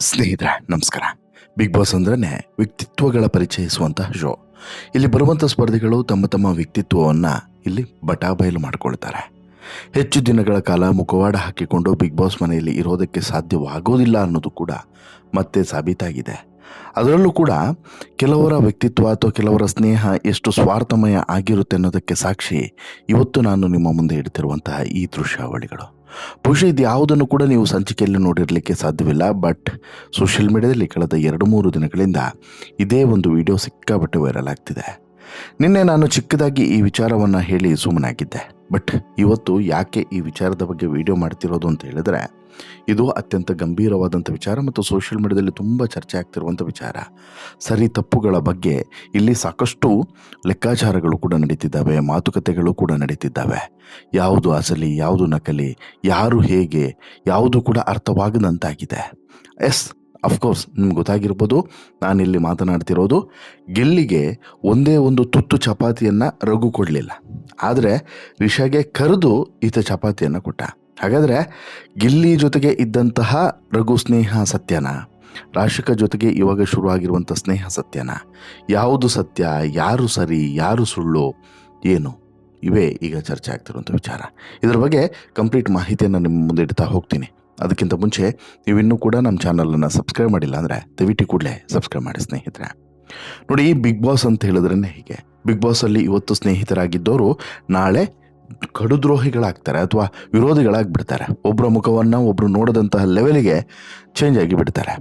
ಸ್ನೇಹಿತರೆ ನಮಸ್ಕಾರ. Big boss ಅಂದ್ರೆ ವ್ಯಕ್ತಿತ್ವಗಳ ಪರಿಚಯಿಸುವಂತಹ ಶೋ. ಇಲ್ಲಿ ಬರುವಂಥ ಸ್ಪರ್ಧಿಗಳು ತಮ್ಮ ತಮ್ಮ ವ್ಯಕ್ತಿತ್ವವನ್ನು ಇಲ್ಲಿ ಬಟಾಬಯಲು ಮಾಡಿಕೊಳ್ತಾರೆ. ಹೆಚ್ಚು ದಿನಗಳ ಕಾಲ ಮುಖವಾಡ ಹಾಕಿಕೊಂಡು ಬಿಗ್ ಬಾಸ್ ಮನೆಯಲ್ಲಿ ಇರೋದಕ್ಕೆ ಸಾಧ್ಯವಾಗೋದಿಲ್ಲ ಅನ್ನೋದು ಕೂಡ ಮತ್ತೆ ಸಾಬೀತಾಗಿದೆ. ಅದರಲ್ಲೂ ಕೂಡ ಕೆಲವರ ವ್ಯಕ್ತಿತ್ವ ಅಥವಾ ಕೆಲವರ ಸ್ನೇಹ ಎಷ್ಟು ಸ್ವಾರ್ಥಮಯ ಆಗಿರುತ್ತೆ ಅನ್ನೋದಕ್ಕೆ ಸಾಕ್ಷಿ ಇವತ್ತು ನಾನು ನಿಮ್ಮ ಮುಂದೆ ಇಡ್ತಿರುವಂತಹ ಈ ದೃಶ್ಯಾವಳಿಗಳು. ಬಹುಶಃ ಇದು ಯಾವುದನ್ನು ಕೂಡ ನೀವು ಸಂಚಿಕೆಯಲ್ಲಿ ನೋಡಿರಲಿಕ್ಕೆ ಸಾಧ್ಯವಿಲ್ಲ. ಬಟ್ ಸೋಷಿಯಲ್ ಮೀಡಿಯಾದಲ್ಲಿ ಕಳೆದ 2-3 ದಿನಗಳಿಂದ ಇದೇ ಒಂದು ವಿಡಿಯೋ ಸಿಕ್ಕಾಪಟ್ಟೆ ವೈರಲ್ ಆಗ್ತಿದೆ. ನಿನ್ನೆ ನಾನು ಚಿಕ್ಕದಾಗಿ ಈ ವಿಚಾರವನ್ನು ಹೇಳಿ ಸುಮ್ಮನಾಗಿದ್ದೆ. ಬಟ್ ಇವತ್ತು ಯಾಕೆ ಈ ವಿಚಾರದ ಬಗ್ಗೆ ವಿಡಿಯೋ ಮಾಡ್ತಿರೋದು ಅಂತ ಹೇಳಿದ್ರೆ, ಇದು ಅತ್ಯಂತ ಗಂಭೀರವಾದಂಥ ವಿಚಾರ ಮತ್ತು ಸೋಷಿಯಲ್ ಮೀಡಿಯಾದಲ್ಲಿ ತುಂಬ ಚರ್ಚೆ ಆಗ್ತಿರುವಂಥ ವಿಚಾರ. ಸರಿ ತಪ್ಪುಗಳ ಬಗ್ಗೆ ಇಲ್ಲಿ ಸಾಕಷ್ಟು ಲೆಕ್ಕಾಚಾರಗಳು ಕೂಡ ನಡೀತಿದ್ದಾವೆ, ಮಾತುಕತೆಗಳು ಕೂಡ ನಡೀತಿದ್ದಾವೆ. ಯಾವುದು ಅಸಲಿ, ಯಾವುದು ನಕಲಿ, ಯಾರು ಹೇಗೆ, ಯಾವುದು ಕೂಡ ಅರ್ಥವಾಗದಂತಾಗಿದೆ. ಎಸ್, ಅಫ್ಕೋರ್ಸ್ ನಿಮ್ಗೆ ಗೊತ್ತಾಗಿರ್ಬೋದು, ನಾನಿಲ್ಲಿ ಮಾತನಾಡ್ತಿರೋದು ಗಿಲ್ಲಿಗೆ ಒಂದೇ ಒಂದು ತುತ್ತು ಚಪಾತಿಯನ್ನು ರಘು ಕೊಡಲಿಲ್ಲ, ಆದರೆ ರಿಷಾಗೆ ಕರೆದು ಈತ ಚಪಾತಿಯನ್ನು ಕೊಟ್ಟ. ಹಾಗಾದರೆ ಗಿಲ್ಲಿ ಜೊತೆಗೆ ಇದ್ದಂತಹ ರಘು ಸ್ನೇಹ ಸತ್ಯನ, ರಾಶಿಕಾ ಜೊತೆಗೆ ಇವಾಗ ಶುರುವಾಗಿರುವಂಥ ಸ್ನೇಹ ಸತ್ಯನ, ಯಾವುದು ಸತ್ಯ, ಯಾರು ಸರಿ, ಯಾರು ಸುಳ್ಳು, ಏನು, ಇವೇ ಈಗ ಚರ್ಚೆ ಆಗ್ತಿರುವಂಥ ವಿಚಾರ. ಇದರ ಬಗ್ಗೆ ಕಂಪ್ಲೀಟ್ ಮಾಹಿತಿಯನ್ನು ನಿಮ್ಮ ಮುಂದೆ ಇಡ್ತಾ ಹೋಗ್ತೀನಿ. ಅದಕ್ಕಿಂತ ಮುಂಚೆ ನೀವಿನ್ನೂ ಕೂಡ ನಮ್ಮ ಚಾನಲನ್ನು ಸಬ್ಸ್ಕ್ರೈಬ್ ಮಾಡಿಲ್ಲ ಅಂದರೆ ದಯವಿಟ್ಟು ಕೂಡಲೇ ಸಬ್ಸ್ಕ್ರೈಬ್ ಮಾಡಿ ಸ್ನೇಹಿತರೆ. ನೋಡಿ, ಈ ಬಿಗ್ ಬಾಸ್ ಅಂತ ಹೇಳಿದ್ರೇ ಹೀಗೆ. ಬಿಗ್ ಬಾಸಲ್ಲಿ ಇವತ್ತು ಸ್ನೇಹಿತರಾಗಿದ್ದವರು ನಾಳೆ ಕಡುದ್ರೋಹಿಗಳಾಗ್ತಾರೆ ಅಥವಾ ವಿರೋಧಿಗಳಾಗಿಬಿಡ್ತಾರೆ. ಒಬ್ಬರ ಮುಖವನ್ನು ಒಬ್ಬರು ನೋಡದಂತಹ ಲೆವೆಲಿಗೆ ಚೇಂಜ್ ಆಗಿ ಬಿಡ್ತಾರೆ.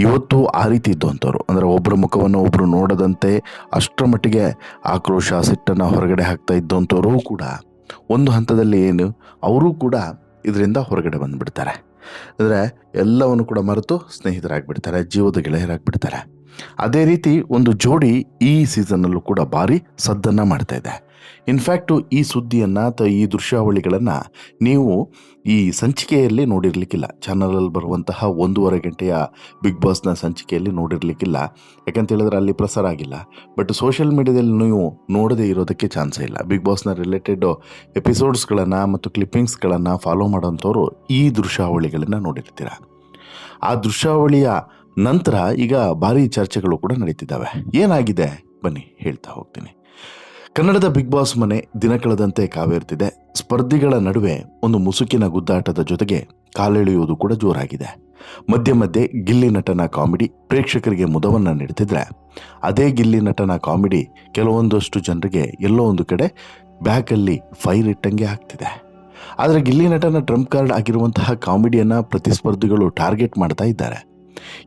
ಇವತ್ತು ಆ ರೀತಿ ಇದ್ದಂಥವ್ರು, ಅಂದರೆ ಒಬ್ಬರ ಮುಖವನ್ನು ಒಬ್ಬರು ನೋಡದಂತೆ ಅಷ್ಟರ ಮಟ್ಟಿಗೆ ಆಕ್ರೋಶ, ಸಿಟ್ಟನ್ನು ಹೊರಗಡೆ ಹಾಕ್ತಾ ಇದ್ದಂಥವರು ಕೂಡ ಒಂದು ಹಂತದಲ್ಲಿ ಅವರೂ ಕೂಡ ಇದರಿಂದ ಹೊರಗಡೆ ಬಂದುಬಿಡ್ತಾರೆ. ಅಂದರೆ ಎಲ್ಲವನ್ನು ಕೂಡ ಮರೆತು ಸ್ನೇಹಿತರಾಗಿಬಿಡ್ತಾರೆ, ಜೀವದ ಗೆಳೆಯರಾಗಿಬಿಡ್ತಾರೆ. ಅದೇ ರೀತಿ ಒಂದು ಜೋಡಿ ಈ ಸೀಸನ್ನಲ್ಲೂ ಕೂಡ ಭಾರಿ ಸದ್ದನ್ನು ಮಾಡ್ತಾ ಇದೆ. ಇನ್ಫ್ಯಾಕ್ಟು ಈ ಸುದ್ದಿಯನ್ನು ಅಥವಾ ಈ ದೃಶ್ಯಾವಳಿಗಳನ್ನು ನೀವು ಈ ಸಂಚಿಕೆಯಲ್ಲಿ ನೋಡಿರಲಿಕ್ಕಿಲ್ಲ. ಚಾನಲಲ್ಲಿ ಬರುವಂತಹ 1.5 ಗಂಟೆಯ ಬಿಗ್ ಬಾಸ್ನ ಸಂಚಿಕೆಯಲ್ಲಿ ನೋಡಿರಲಿಕ್ಕಿಲ್ಲ. ಯಾಕಂತ ಹೇಳಿದ್ರೆ ಅಲ್ಲಿ ಪ್ರಸಾರ ಆಗಿಲ್ಲ. ಬಟ್ ಸೋಷಿಯಲ್ ಮೀಡಿಯಾದಲ್ಲಿ ನೀವು ನೋಡದೇ ಇರೋದಕ್ಕೆ ಚಾನ್ಸೇ ಇಲ್ಲ. ಬಿಗ್ ಬಾಸ್ನ ರಿಲೇಟೆಡ್ ಎಪಿಸೋಡ್ಸ್ಗಳನ್ನು ಮತ್ತು ಕ್ಲಿಪ್ಪಿಂಗ್ಸ್ಗಳನ್ನು ಫಾಲೋ ಮಾಡೋಂಥವ್ರು ಈ ದೃಶ್ಯಾವಳಿಗಳನ್ನು ನೋಡಿರ್ತೀರ. ಆ ದೃಶ್ಯಾವಳಿಯ ನಂತರ ಈಗ ಭಾರಿ ಚರ್ಚೆಗಳು ಕೂಡ ನಡೀತಿದ್ದಾವೆ. ಏನಾಗಿದೆ ಬನ್ನಿ ಹೇಳ್ತಾ ಹೋಗ್ತೀನಿ. ಕನ್ನಡದ ಬಿಗ್ ಬಾಸ್ ಮನೆ ದಿನ ಕಳೆದಂತೆ ಕಾವೇರ್ತಿದೆ. ಸ್ಪರ್ಧಿಗಳ ನಡುವೆ ಒಂದು ಮುಸುಕಿನ ಗುದ್ದಾಟದ ಜೊತೆಗೆ ಕಾಲೆಳೆಯುವುದು ಕೂಡ ಜೋರಾಗಿದೆ. ಮಧ್ಯೆ ಮಧ್ಯೆ ಗಿಲ್ಲಿ ನಟನ ಕಾಮಿಡಿ ಪ್ರೇಕ್ಷಕರಿಗೆ ಮುದವನ್ನು ನೀಡುತ್ತಿದ್ರೆ, ಅದೇ ಗಿಲ್ಲಿ ನಟನ ಕಾಮಿಡಿ ಕೆಲವೊಂದಷ್ಟು ಜನರಿಗೆ ಎಲ್ಲೋ ಒಂದು ಕಡೆ ಬ್ಯಾಕಲ್ಲಿ ಫೈರ್ ಇಟ್ಟಂಗೆ ಆಗ್ತಿದೆ. ಆದರೆ ಗಿಲ್ಲಿ ನಟನ ಟ್ರಂಪ್ ಕಾರ್ಡ್ ಆಗಿರುವಂತಹ ಕಾಮಿಡಿಯನ್ನು ಪ್ರತಿಸ್ಪರ್ಧಿಗಳು ಟಾರ್ಗೆಟ್ ಮಾಡ್ತಾ ಇದ್ದಾರೆ.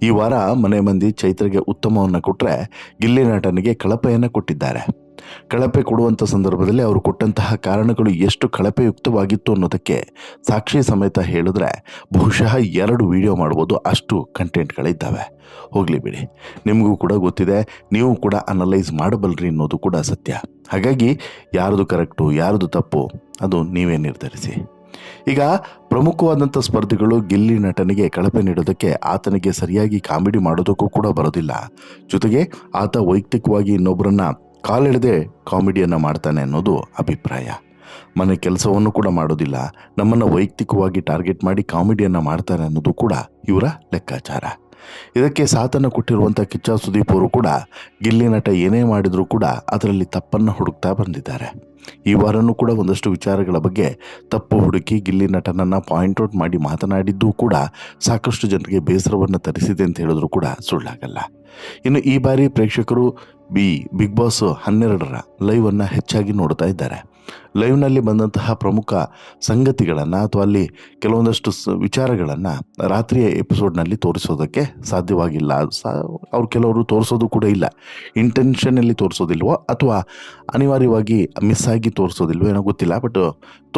ಈ ವಾರ ಮನೆ ಮಂದಿ ಚೈತ್ರಿಗೆ ಉತ್ತಮವನ್ನು ಕೊಟ್ಟರೆ, ಗಿಲ್ಲಿ ನಟನಿಗೆ ಕಳಪೆಯನ್ನು ಕೊಟ್ಟಿದ್ದಾರೆ. ಕಳಪೆ ಕೊಡುವಂಥ ಸಂದರ್ಭದಲ್ಲಿ ಅವರು ಕೊಟ್ಟಂತಹ ಕಾರಣಗಳು ಎಷ್ಟು ಕಳಪೆಯುಕ್ತವಾಗಿತ್ತು ಅನ್ನೋದಕ್ಕೆ ಸಾಕ್ಷಿ ಸಮೇತ ಹೇಳಿದ್ರೆ ಬಹುಶಃ 2 ವಿಡಿಯೋ ಮಾಡ್ಬೋದು, ಅಷ್ಟು ಕಂಟೆಂಟ್ಗಳಿದ್ದಾವೆ. ಹೋಗಲಿ ಬಿಡಿ, ನಿಮಗೂ ಕೂಡ ಗೊತ್ತಿದೆ, ನೀವು ಕೂಡ ಅನಲೈಸ್ ಮಾಡಬಲ್ರಿ ಅನ್ನೋದು ಕೂಡ ಸತ್ಯ. ಹಾಗಾಗಿ ಯಾರ್ದು ಕರೆಕ್ಟು, ಯಾರ್ದು ತಪ್ಪು, ಅದು ನೀವೇ ನಿರ್ಧರಿಸಿ. ಈಗ ಪ್ರಮುಖವಾದಂಥ ಸ್ಪರ್ಧಿಗಳು ಗಿಲ್ಲಿ ನಟನಿಗೆ ಕಳಪೆ ನೀಡೋದಕ್ಕೆ ಆತನಿಗೆ ಸರಿಯಾಗಿ ಕಾಮಿಡಿ ಮಾಡೋದಕ್ಕೂ ಕೂಡ ಬರೋದಿಲ್ಲ. ಜೊತೆಗೆ ಆತ ವೈಯಕ್ತಿಕವಾಗಿ ಇನ್ನೊಬ್ಬರನ್ನ ಕಾಲೆಳೆದೇ ಕಾಮಿಡಿಯನ್ನು ಮಾಡ್ತಾನೆ ಅನ್ನೋದು ಅಭಿಪ್ರಾಯ. ಮನೆ ಕೆಲಸವನ್ನು ಕೂಡ ಮಾಡೋದಿಲ್ಲ, ನಮ್ಮನ್ನು ವೈಯಕ್ತಿಕವಾಗಿ ಟಾರ್ಗೆಟ್ ಮಾಡಿ ಕಾಮಿಡಿಯನ್ನು ಮಾಡ್ತಾನೆ ಅನ್ನೋದು ಕೂಡ ಇವರ ಲೆಕ್ಕಾಚಾರ. ಇದಕ್ಕೆ ಸಾಥನ್ನು ಕೊಟ್ಟಿರುವಂಥ ಕಿಚ್ಚ ಸುದೀಪ್ ಅವರು ಕೂಡ ಗಿಲ್ಲಿ ನಟ ಏನೇ ಮಾಡಿದರೂ ಕೂಡ ಅದರಲ್ಲಿ ತಪ್ಪನ್ನು ಹುಡುಕ್ತಾ ಬಂದಿದ್ದಾರೆ. ಈ ವಾರನೂ ಕೂಡ ಒಂದಷ್ಟು ವಿಚಾರಗಳ ಬಗ್ಗೆ ತಪ್ಪು ಹುಡುಕಿ ಗಿಲ್ಲಿ ನಟನನ್ನು ಪಾಯಿಂಟ್ಔಟ್ ಮಾಡಿ ಮಾತನಾಡಿದ್ದೂ ಕೂಡ ಸಾಕಷ್ಟು ಜನರಿಗೆ ಬೇಸರವನ್ನು ತರಿಸಿದೆ ಅಂತ ಹೇಳಿದ್ರು ಕೂಡ ಸುಳ್ಳಾಗಲ್ಲ. ಇನ್ನು ಈ ಬಾರಿ ಪ್ರೇಕ್ಷಕರು ಬಿಗ್ ಬಾಸ್ 12ರ ಲೈವನ್ನು ಹೆಚ್ಚಾಗಿ ನೋಡ್ತಾ ಇದ್ದಾರೆ. ಲೈವ್ನಲ್ಲಿ ಬಂದಂತಹ ಪ್ರಮುಖ ಸಂಗತಿಗಳನ್ನು ಅಥವಾ ಅಲ್ಲಿ ಕೆಲವೊಂದಷ್ಟು ವಿಚಾರಗಳನ್ನು ರಾತ್ರಿಯ ಎಪಿಸೋಡ್ನಲ್ಲಿ ತೋರಿಸೋದಕ್ಕೆ ಸಾಧ್ಯವಾಗಿಲ್ಲ. ಅವ್ರು ಕೆಲವರು ತೋರಿಸೋದು ಕೂಡ ಇಲ್ಲ. ಇಂಟೆನ್ಷನಲ್ಲಿ ತೋರಿಸೋದಿಲ್ವೋ ಅಥವಾ ಅನಿವಾರ್ಯವಾಗಿ ಮಿಸ್ ಆಗಿ ತೋರಿಸೋದಿಲ್ವೋ ಏನೋ ಗೊತ್ತಿಲ್ಲ. ಬಟ್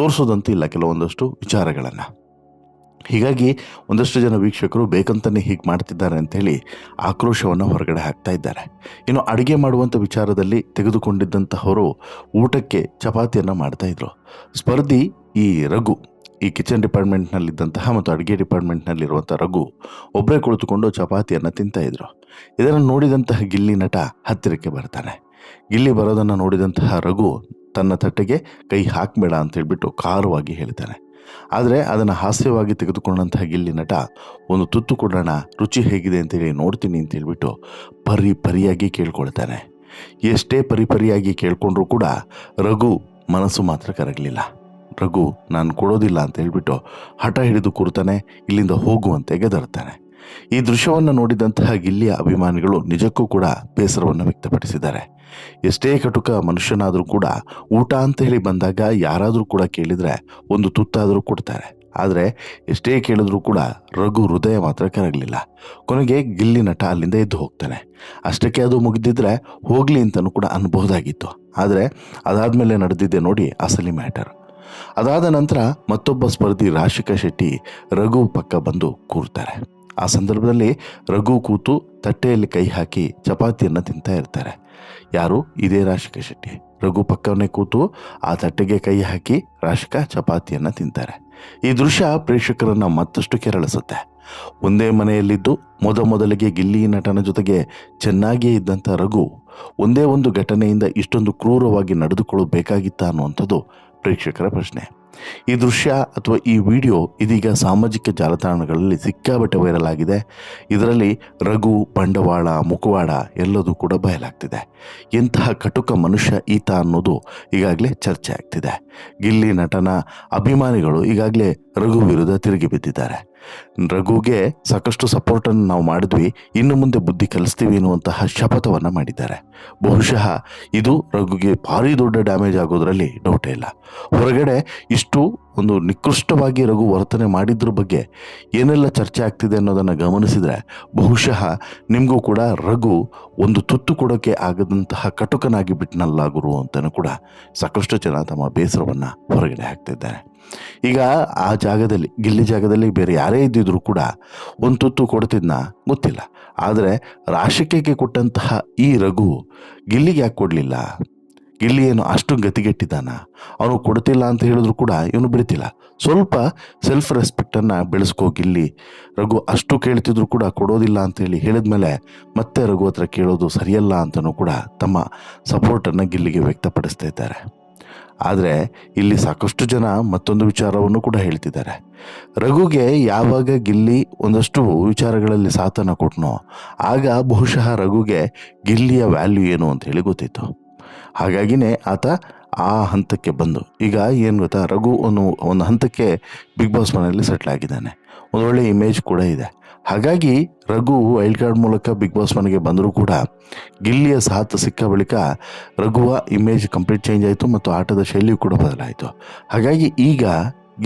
ತೋರಿಸೋದಂತೂ ಇಲ್ಲ ಕೆಲವೊಂದಷ್ಟು ವಿಚಾರಗಳನ್ನು. ಹೀಗಾಗಿ ಒಂದಷ್ಟು ಜನ ವೀಕ್ಷಕರು ಬೇಕಂತಲೇ ಹೀಗೆ ಮಾಡ್ತಿದ್ದಾರೆ ಅಂಥೇಳಿ ಆಕ್ರೋಶವನ್ನು ಹೊರಗಡೆ ಹಾಕ್ತಾ ಇದ್ದಾರೆ. ಇನ್ನು ಅಡುಗೆ ಮಾಡುವಂಥ ವಿಚಾರದಲ್ಲಿ ತೆಗೆದುಕೊಂಡಿದ್ದಂತಹವರು ಊಟಕ್ಕೆ ಚಪಾತಿಯನ್ನು ಮಾಡ್ತಾಯಿದ್ರು. ಸ್ಪರ್ಧಿ ಈ ರಘು, ಈ ಕಿಚನ್ ಡಿಪಾರ್ಟ್ಮೆಂಟ್ನಲ್ಲಿದ್ದಂತಹ ಮತ್ತು ಅಡುಗೆ ಡಿಪಾರ್ಟ್ಮೆಂಟ್ನಲ್ಲಿರುವಂಥ ರಘು ಒಬ್ಬರೇ ಕುಳಿತುಕೊಂಡು ಚಪಾತಿಯನ್ನು ತಿಂತಾಯಿದ್ರು. ಇದನ್ನು ನೋಡಿದಂತಹ ಗಿಲ್ಲಿ ನಟ ಹತ್ತಿರಕ್ಕೆ ಬರ್ತಾನೆ. ಗಿಲ್ಲಿ ಬರೋದನ್ನು ನೋಡಿದಂತಹ ರಘು ತನ್ನ ತಟ್ಟೆಗೆ ಕೈ ಹಾಕಬೇಡ ಅಂತ ಹೇಳ್ಬಿಟ್ಟು ಖಾರವಾಗಿ ಹೇಳ್ತಾನೆ. ಆದರೆ ಅದನ್ನು ಹಾಸ್ಯವಾಗಿ ತೆಗೆದುಕೊಂಡಂತಹ ಗಿಲ್ಲಿ ನಟ ಒಂದು ತುತ್ತು ಕೊಡೋಣ, ರುಚಿ ಹೇಗಿದೆ ಅಂತೇಳಿ ನೋಡ್ತೀನಿ ಅಂತ ಹೇಳ್ಬಿಟ್ಟು ಪರಿಯಾಗಿ ಕೇಳ್ಕೊಳ್ತಾನೆ. ಎಷ್ಟೇ ಪರಿಯಾಗಿ ಕೇಳ್ಕೊಂಡ್ರೂ ಕೂಡ ರಘು ಮನಸ್ಸು ಮಾತ್ರ ಕರಗಲಿಲ್ಲ. ರಘು ನಾನು ಕೊಡೋದಿಲ್ಲ ಅಂತ ಹೇಳ್ಬಿಟ್ಟು ಹಠ ಹಿಡಿದು ಕೂರ್ತಾನೆ, ಇಲ್ಲಿಂದ ಹೋಗುವಂತೆ ಗೆದರ್ತಾನೆ. ಈ ದೃಶ್ಯವನ್ನು ನೋಡಿದಂತಹ ಗಿಲ್ಲಿಯ ಅಭಿಮಾನಿಗಳು ನಿಜಕ್ಕೂ ಕೂಡ ಬೇಸರವನ್ನು ವ್ಯಕ್ತಪಡಿಸಿದ್ದಾರೆ. ಎಷ್ಟೇ ಕಟುಕ ಮನುಷ್ಯನಾದರೂ ಕೂಡ ಊಟ ಅಂತ ಹೇಳಿ ಬಂದಾಗ ಯಾರಾದರೂ ಕೂಡ ಕೇಳಿದರೆ ಒಂದು ತುತ್ತಾದರೂ ಕೊಡ್ತಾರೆ. ಆದರೆ ಎಷ್ಟೇ ಕೇಳಿದ್ರೂ ಕೂಡ ರಘು ಹೃದಯ ಮಾತ್ರ ಕರಗಲಿಲ್ಲ. ಕೊನೆಗೆ ಗಿಲ್ಲಿ ನಟ ಅಲ್ಲಿಂದ ಎದ್ದು ಹೋಗ್ತಾನೆ. ಅಷ್ಟಕ್ಕೆ ಅದು ಮುಗಿದಿದ್ರೆ ಹೋಗಲಿ ಅಂತಲೂ ಕೂಡ ಅನ್ಬಹುದಾಗಿತ್ತು. ಆದರೆ ಅದಾದಮೇಲೆ ನಡೆದಿದ್ದೆ ನೋಡಿ ಅಸಲಿ ಮ್ಯಾಟರ್. ಅದಾದ ನಂತರ ಮತ್ತೊಬ್ಬ ಸ್ಪರ್ಧಿ ರಾಶಿಕಾ ಶೆಟ್ಟಿ ರಘು ಪಕ್ಕ ಬಂದು ಕೂರ್ತಾರೆ. ಆ ಸಂದರ್ಭದಲ್ಲಿ ರಘು ಕೂತು ತಟ್ಟೆಯಲ್ಲಿ ಕೈ ಹಾಕಿ ಚಪಾತಿಯನ್ನು ತಿಂತಾ ಇರ್ತಾರೆ. ಯಾರು? ಇದೇ ರಾಶಿಕಾ ಶೆಟ್ಟಿ. ರಘು ಪಕ್ಕವನ್ನೇ ಕೂತು ಆ ತಟ್ಟೆಗೆ ಕೈ ಹಾಕಿ ರಾಶಿಕಾ ಚಪಾತಿಯನ್ನು ತಿಂತಾರೆ. ಈ ದೃಶ್ಯ ಪ್ರೇಕ್ಷಕರನ್ನು ಮತ್ತಷ್ಟು ಕೆರಳಿಸುತ್ತೆ. ಒಂದೇ ಮನೆಯಲ್ಲಿದ್ದು ಮೊದಲಿಗೆ ಗಿಲ್ಲಿ ನಟನ ಜೊತೆಗೆ ಚೆನ್ನಾಗಿಯೇ ಇದ್ದಂಥ ರಘು ಒಂದೇ ಒಂದು ಘಟನೆಯಿಂದ ಇಷ್ಟೊಂದು ಕ್ರೂರವಾಗಿ ನಡೆದುಕೊಳ್ಳಬೇಕಾಗಿತ್ತಾ ಅನ್ನುವಂಥದ್ದು ಪ್ರೇಕ್ಷಕರ ಪ್ರಶ್ನೆ. ಈ ದೃಶ್ಯ ಅಥವಾ ಈ ವಿಡಿಯೋ ಇದೀಗ ಸಾಮಾಜಿಕ ಜಾಲತಾಣಗಳಲ್ಲಿ ಸಿಕ್ಕಾಬಟ್ಟೆ ವೈರಲ್ ಆಗಿದೆ. ಇದರಲ್ಲಿ ರಘು ಬಂಡವಾಳ ಮುಖವಾಡ ಎಲ್ಲದೂ ಕೂಡ ಬಯಲಾಗ್ತಿದೆ. ಎಂತಹ ಕಟುಕ ಮನುಷ್ಯ ಈತ ಅನ್ನೋದು ಈಗಾಗಲೇ ಚರ್ಚೆ ಆಗ್ತಿದೆ. ಗಿಲ್ಲಿ ನಟನ ಅಭಿಮಾನಿಗಳು ಈಗಾಗಲೇ ರಘು ವಿರುದ್ಧ ತಿರುಗಿ ಬಿದ್ದಿದ್ದಾರೆ. ರಘುಗೆ ಸಾಕಷ್ಟು ಸಪೋರ್ಟನ್ನು ನಾವು ಮಾಡಿದ್ವಿ, ಇನ್ನು ಮುಂದೆ ಬುದ್ಧಿ ಕಲಿಸ್ತೀವಿ ಎನ್ನುವಂತಹ ಶಪಥವನ್ನು ಮಾಡಿದ್ದಾರೆ. ಬಹುಶಃ ಇದು ರಘುಗೆ ಭಾರಿ ದೊಡ್ಡ ಡ್ಯಾಮೇಜ್ ಆಗೋದ್ರಲ್ಲಿ ಡೌಟೇ ಇಲ್ಲ. ಹೊರಗಡೆ ಇಷ್ಟು ಒಂದು ನಿಕೃಷ್ಟವಾಗಿ ರಘು ವರ್ತನೆ ಮಾಡಿದ್ರ ಬಗ್ಗೆ ಏನೆಲ್ಲ ಚರ್ಚೆ ಆಗ್ತಿದೆ ಅನ್ನೋದನ್ನು ಗಮನಿಸಿದರೆ ಬಹುಶಃ ನಿಮಗೂ ಕೂಡ ರಘು ಒಂದು ತುತ್ತು ಕೊಡೋಕ್ಕೆ ಆಗದಂತಹ ಕಟುಕನಾಗಿ ಬಿಟ್ಟನಲ್ಲ ಗುರು ಅಂತಲೂ ಕೂಡ ಸಾಕಷ್ಟು ಜನ ತಮ್ಮ ಬೇಸರವನ್ನು ಹೊರಗಡೆ ಹಾಕ್ತಿದ್ದಾರೆ. ಈಗ ಆ ಜಾಗದಲ್ಲಿ ಗಿಲ್ಲಿ ಜಾಗದಲ್ಲಿ ಬೇರೆ ಯಾರೇ ಇದ್ದಿದ್ರು ಕೂಡ ಒಂದು ತುತ್ತು ಕೊಡ್ತಿದ್ನ ಗೊತ್ತಿಲ್ಲ. ಆದರೆ ರಾಶಿಕೆಗೆ ಕೊಟ್ಟಂತಹ ಈ ರಘು ಗಿಲ್ಲಿಗೆ ಯಾಕೆ ಕೊಡಲಿಲ್ಲ? ಗಿಲ್ಲಿ ಏನು ಅಷ್ಟು ಗತಿಗೆಟ್ಟಿದ್ದಾನ? ಅವನು ಕೊಡ್ತಿಲ್ಲ ಅಂತ ಹೇಳಿದ್ರು ಕೂಡ ಇವನು ಬಿಡ್ತಿಲ್ಲ. ಸ್ವಲ್ಪ ಸೆಲ್ಫ್ ರೆಸ್ಪೆಕ್ಟನ್ನು ಬೆಳೆಸ್ಕೋ ಗಿಲ್ಲಿ. ರಘು ಅಷ್ಟು ಕೇಳ್ತಿದ್ರು ಕೂಡ ಕೊಡೋದಿಲ್ಲ ಅಂತೇಳಿ ಹೇಳಿದ್ಮೇಲೆ ಮತ್ತೆ ರಘು ಹತ್ರ ಕೇಳೋದು ಸರಿಯಲ್ಲ ಅಂತಲೂ ಕೂಡ ತಮ್ಮ ಸಪೋರ್ಟನ್ನು ಗಿಲ್ಲಿಗೆ ವ್ಯಕ್ತಪಡಿಸ್ತಾ ಇದ್ದಾರೆ. ಆದರೆ ಇಲ್ಲಿ ಸಾಕಷ್ಟು ಜನ ಮತ್ತೊಂದು ವಿಚಾರವನ್ನು ಕೂಡ ಹೇಳ್ತಿದ್ದಾರೆ. ರಘುಗೆ ಯಾವಾಗ ಗಿಲ್ಲಿ ಒಂದಷ್ಟು ವಿಚಾರಗಳಲ್ಲಿ ಸಾಥನ್ನು ಕೊಟ್ಟನೋ ಆಗ ಬಹುಶಃ ರಘುಗೆ ಗಿಲ್ಲಿಯ ವ್ಯಾಲ್ಯೂ ಏನು ಅಂತ ಹೇಳಿ ಗೊತ್ತಿತ್ತು. ಹಾಗಾಗಿನೇ ಆತ ಆ ಹಂತಕ್ಕೆ ಬಂದು ಈಗ ಏನು ಗೊತ್ತಾ, ರಘು ಒಂದು ಹಂತಕ್ಕೆ ಬಿಗ್ ಬಾಸ್ ಮನೆಯಲ್ಲಿ ಸೆಟ್ಲ್ ಆಗಿದ್ದಾನೆ. ಒಂದೊಳ್ಳೆ ಇಮೇಜ್ ಕೂಡ ಇದೆ. ಹಾಗಾಗಿ ರಘು ವೈಲ್ಡ್ ಕಾರ್ಡ್ ಮೂಲಕ ಬಿಗ್ ಬಾಸ್ ಮನೆಗೆ ಬಂದರೂ ಕೂಡ ಗಿಲ್ಲಿಯ ಸಾಥ್ ಸಿಕ್ಕ ಬಳಿಕ ರಘುವ ಇಮೇಜ್ ಕಂಪ್ಲೀಟ್ ಚೇಂಜ್ ಆಯಿತು ಮತ್ತು ಆಟದ ಶೈಲಿಯೂ ಕೂಡ ಬದಲಾಯಿತು. ಹಾಗಾಗಿ ಈಗ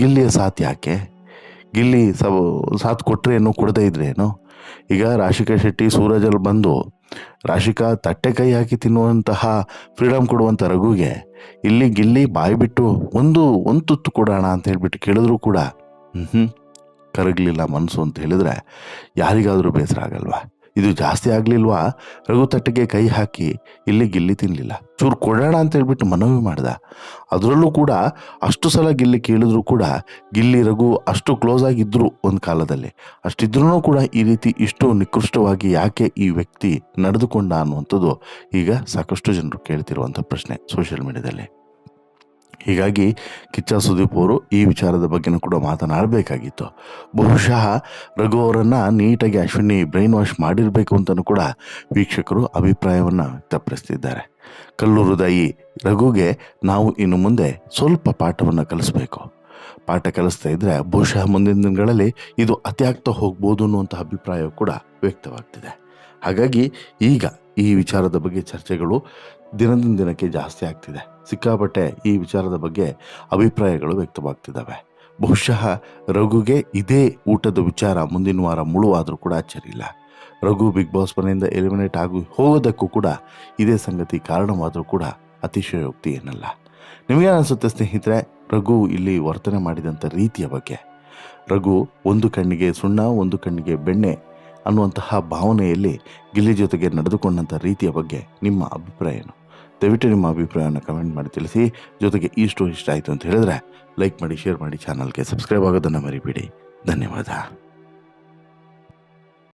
ಗಿಲ್ಲಿಯ ಸಾಥ್ ಯಾಕೆ? ಗಿಲ್ಲಿ ಸಾಥ್ ಕೊಟ್ಟರೆ ಏನು ಕೊಡದೇ ಇದ್ರೆ ಏನು? ಈಗ ರಾಶಿಕಾ ಶೆಟ್ಟಿ ಸೂರಜಲ್ಲಿ ಬಂದು ರಾಶಿಕಾ ತಟ್ಟೆ ಕೈ ಹಾಕಿ ತಿನ್ನುವಂತಹ ಫ್ರೀಡಮ್ ಕೊಡುವಂಥ ರಘುಗೆ ಇಲ್ಲಿ ಗಿಲ್ಲಿ ಬಾಯಿ ಬಿಟ್ಟು ಒಂದು ತುತ್ತು ಕೊಡೋಣ ಅಂತ ಹೇಳ್ಬಿಟ್ಟು ಕೇಳಿದ್ರು ಕೂಡ ಕರಗಲಿಲ್ಲ ಮನಸ್ಸು ಅಂತ ಹೇಳಿದ್ರೆ ಯಾರಿಗಾದರೂ ಬೇಸರ ಆಗಲ್ವಾ? ಇದು ಜಾಸ್ತಿ ಆಗಲಿಲ್ವಾ? ರಘು ತಟ್ಟೆಗೆ ಕೈ ಹಾಕಿ ಇಲ್ಲಿ ಗಿಲ್ಲಿ ತಿನ್ನಲಿಲ್ಲ, ಚೂರು ಕೊಡೋಣ ಅಂತ ಹೇಳ್ಬಿಟ್ಟು ಮನವಿ ಮಾಡ್ದ. ಅದರಲ್ಲೂ ಕೂಡ ಅಷ್ಟು ಸಲ ಗಿಲ್ಲಿ ಕೇಳಿದ್ರು ಕೂಡ ಗಿಲ್ಲಿ ರಘು ಅಷ್ಟು ಕ್ಲೋಸ್ ಆಗಿದ್ದರು ಒಂದು ಕಾಲದಲ್ಲಿ. ಅಷ್ಟಿದ್ರೂ ಕೂಡ ಈ ರೀತಿ ಇಷ್ಟು ನಿಕೃಷ್ಟವಾಗಿ ಯಾಕೆ ಈ ವ್ಯಕ್ತಿ ನಡೆದುಕೊಂಡ ಅನ್ನುವಂಥದ್ದು ಈಗ ಸಾಕಷ್ಟು ಜನರು ಕೇಳ್ತಿರುವಂಥ ಪ್ರಶ್ನೆ ಸೋಷಿಯಲ್ ಮೀಡಿಯಾದಲ್ಲಿ. ಹೀಗಾಗಿ ಕಿಚ್ಚ ಸುದೀಪ್ ಅವರು ಈ ವಿಚಾರದ ಬಗ್ಗೆನೂ ಕೂಡ ಮಾತನಾಡಬೇಕಾಗಿತ್ತು. ಬಹುಶಃ ರಘು ಅವರನ್ನು ನೀಟಾಗಿ ಅಶ್ವಿನಿ ಬ್ರೈನ್ ವಾಶ್ ಮಾಡಿರಬೇಕು ಅಂತಲೂ ಕೂಡ ವೀಕ್ಷಕರು ಅಭಿಪ್ರಾಯವನ್ನು ವ್ಯಕ್ತಪಡಿಸ್ತಿದ್ದಾರೆ. ಕಲ್ಲು ಹೃದಯಿ ರಘುಗೆ ನಾವು ಇನ್ನು ಮುಂದೆ ಸ್ವಲ್ಪ ಪಾಠವನ್ನು ಕಲಿಸ್ಬೇಕು. ಪಾಠ ಕಲಿಸ್ತಾ ಇದ್ದರೆ ಬಹುಶಃ ಮುಂದಿನ ದಿನಗಳಲ್ಲಿ ಇದು ಅತಿಯಾಗ್ತಾ ಹೋಗ್ಬೋದು ಅನ್ನುವಂಥ ಅಭಿಪ್ರಾಯ ಕೂಡ ವ್ಯಕ್ತವಾಗ್ತಿದೆ. ಹಾಗಾಗಿ ಈಗ ಈ ವಿಚಾರದ ಬಗ್ಗೆ ಚರ್ಚೆಗಳು ದಿನದಿಂದ ದಿನಕ್ಕೆ ಜಾಸ್ತಿ ಆಗ್ತಿದೆ. ಸಿಕ್ಕಾಪಟ್ಟೆ ಈ ವಿಚಾರದ ಬಗ್ಗೆ ಅಭಿಪ್ರಾಯಗಳು ವ್ಯಕ್ತವಾಗ್ತಿದ್ದಾವೆ. ಬಹುಶಃ ರಘುಗೆ ಇದೇ ಊಟದ ವಿಚಾರ ಮುಂದಿನ ವಾರ ಮುಳುವಾದರೂ ಕೂಡ ಅಚ್ಚರಿ ಇಲ್ಲ. ರಘು ಬಿಗ್ ಬಾಸ್ ಮನೆಯಿಂದ ಎಲಿಮಿನೇಟ್ ಆಗಿ ಹೋಗೋದಕ್ಕೂ ಕೂಡ ಇದೇ ಸಂಗತಿ ಕಾರಣವಾದರೂ ಕೂಡ ಅತಿಶಯೋಕ್ತಿ ಏನಲ್ಲ. ನಿಮಗೆ ಅನಿಸುತ್ತೆ ಸ್ನೇಹಿತರೆ ರಘು ಇಲ್ಲಿ ವರ್ತನೆ ಮಾಡಿದಂಥ ರೀತಿಯ ಬಗ್ಗೆ? ರಘು ಒಂದು ಕಣ್ಣಿಗೆ ಸುಣ್ಣ ಒಂದು ಕಣ್ಣಿಗೆ ಬೆಣ್ಣೆ ಅನ್ನುವಂತಹ ಭಾವನೆಯಲ್ಲಿ ಗಿಲ್ಲಿ ಜೊತೆಗೆ ನಡೆದುಕೊಂಡಂಥ ರೀತಿಯ ಬಗ್ಗೆ ನಿಮ್ಮ ಅಭಿಪ್ರಾಯ ಏನು? ದಯವಿಟ್ಟು ನಿಮ್ಮ ಅಭಿಪ್ರಾಯವನ್ನು ಕಮೆಂಟ್ ಮಾಡಿ ತಿಳಿಸಿ. ಜೊತೆಗೆ ಈ ಸ್ಟೋರಿ ಇಷ್ಟ ಆಯಿತು ಅಂತ ಹೇಳಿದ್ರೆ ಲೈಕ್ ಮಾಡಿ, ಶೇರ್ ಮಾಡಿ, ಚಾನಲ್ಗೆ ಸಬ್ಸ್ಕ್ರೈಬ್ ಆಗೋದನ್ನು ಮರಿಬೇಡಿ. ಧನ್ಯವಾದ.